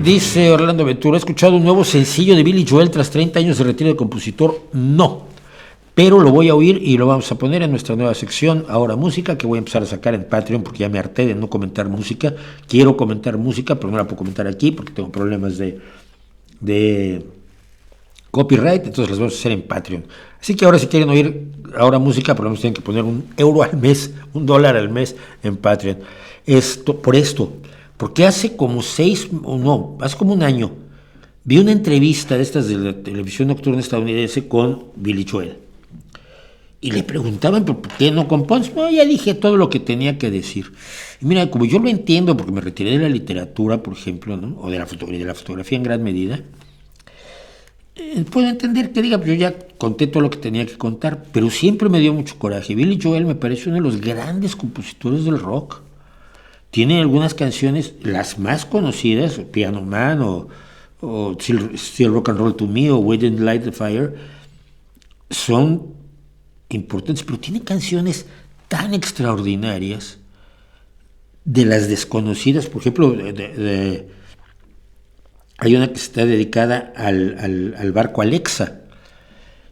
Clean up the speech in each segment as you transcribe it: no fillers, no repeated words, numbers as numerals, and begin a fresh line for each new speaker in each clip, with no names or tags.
Dice Orlando Ventura, ¿he escuchado un nuevo sencillo de Billy Joel tras 30 años de retiro de compositor? No, pero lo voy a oír y lo vamos a poner en nuestra nueva sección, Ahora Música, que voy a empezar a sacar en Patreon porque ya me harté de no comentar música. Quiero comentar música, pero no la puedo comentar aquí porque tengo problemas de copyright, entonces las vamos a hacer en Patreon. Así que ahora si quieren oír Ahora Música, por lo menos tienen que poner €1 al mes, $1 al mes en Patreon. Porque hace como hace como un año, vi una entrevista de estas de la televisión nocturna estadounidense con Billy Joel. Y le preguntaban, ¿por qué no compones? No, ya dije todo lo que tenía que decir. Y mira, como yo lo entiendo, porque me retiré de la literatura, por ejemplo, ¿no? O de la fotografía en gran medida, puedo entender que diga, yo ya conté todo lo que tenía que contar, pero siempre me dio mucho coraje. Billy Joel me parece uno de los grandes compositores del rock. Tiene algunas canciones, las más conocidas, Piano Man o Still Rock and Roll to Me o We Didn't Light the Fire, son importantes, pero tiene canciones tan extraordinarias de las desconocidas. Por ejemplo, hay una que está dedicada al barco Alexa,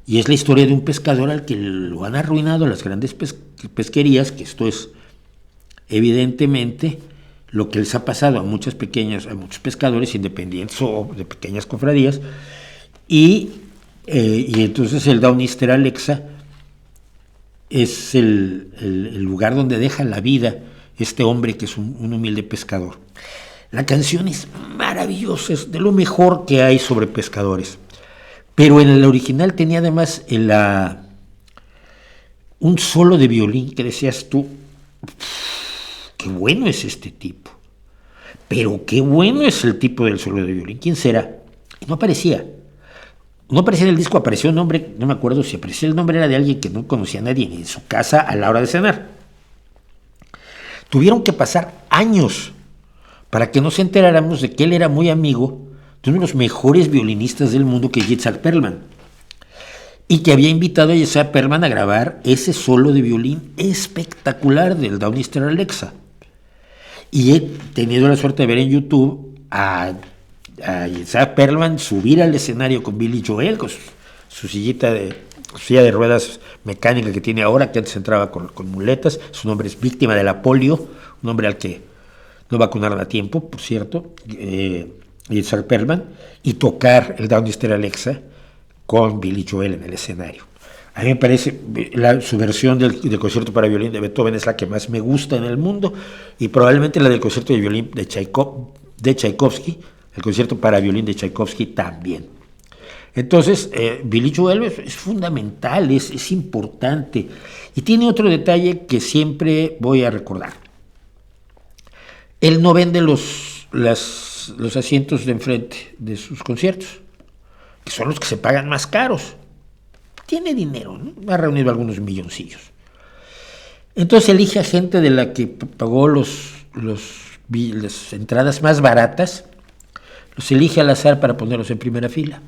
y es la historia de un pescador al que lo han arruinado las grandes pesquerías, que esto es evidentemente lo que les ha pasado a muchos pescadores independientes o de pequeñas cofradías, y entonces el Downister Alexa es el lugar donde deja la vida este hombre que es un humilde pescador. La canción es maravillosa, es de lo mejor que hay sobre pescadores, pero en el original tenía además un solo de violín que decías tú, qué bueno es este tipo, pero qué bueno es el tipo del solo de violín, ¿quién será? Y no aparecía en el disco, apareció un nombre, no me acuerdo si aparecía, el nombre era de alguien que no conocía a nadie en su casa a la hora de cenar. Tuvieron que pasar años para que nos enteráramos de que él era muy amigo de uno de los mejores violinistas del mundo, que es Itzhak Perlman, y que había invitado a Itzhak Perlman a grabar ese solo de violín espectacular del Downister Alexa. Y he tenido la suerte de ver en YouTube a Itzhak Perlman subir al escenario con Billy Joel, con su silla de ruedas mecánica que tiene ahora, que antes entraba con muletas. Su nombre es víctima de la polio, un hombre al que no vacunaron a tiempo, por cierto, Itzhak Perlman, y tocar el Downister Alexa con Billy Joel en el escenario. A mí me parece, su versión del concierto para violín de Beethoven es la que más me gusta en el mundo, y probablemente la del concierto de violín de Tchaikovsky, el concierto para violín de Tchaikovsky también. Entonces, Billy Joel es fundamental, es importante, y tiene otro detalle que siempre voy a recordar. Él no vende los asientos de enfrente de sus conciertos, que son los que se pagan más caros. Tiene dinero, ¿no? Ha reunido algunos milloncillos. Entonces elige a gente de la que pagó las entradas más baratas, los elige al azar para ponerlos en primera fila.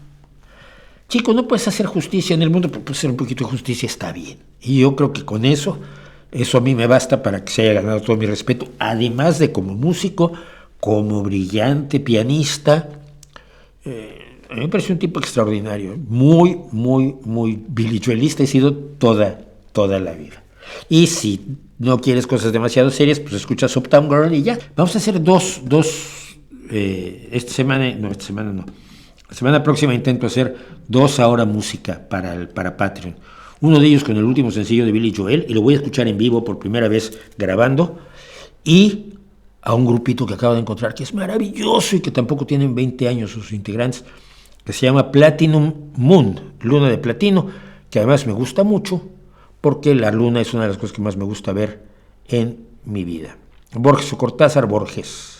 Chico, no puedes hacer justicia en el mundo, pero puedes hacer un poquito de justicia, está bien. Y yo creo que con eso a mí me basta para que se haya ganado todo mi respeto, además de como músico, como brillante pianista. A mí me parece un tipo extraordinario, muy, muy, muy Billy Joelista he sido toda la vida. Y si no quieres cosas demasiado serias, pues escuchas Uptown Girl y ya. Vamos a hacer dos esta semana no. La semana próxima intento hacer 2 Ahora Música para Patreon. Uno de ellos con el último sencillo de Billy Joel, y lo voy a escuchar en vivo por primera vez grabando, y a un grupito que acabo de encontrar que es maravilloso y que tampoco tienen 20 años sus integrantes, que se llama Platinum Moon, Luna de Platino, que además me gusta mucho porque la luna es una de las cosas que más me gusta ver en mi vida. Borges o Cortázar, Borges.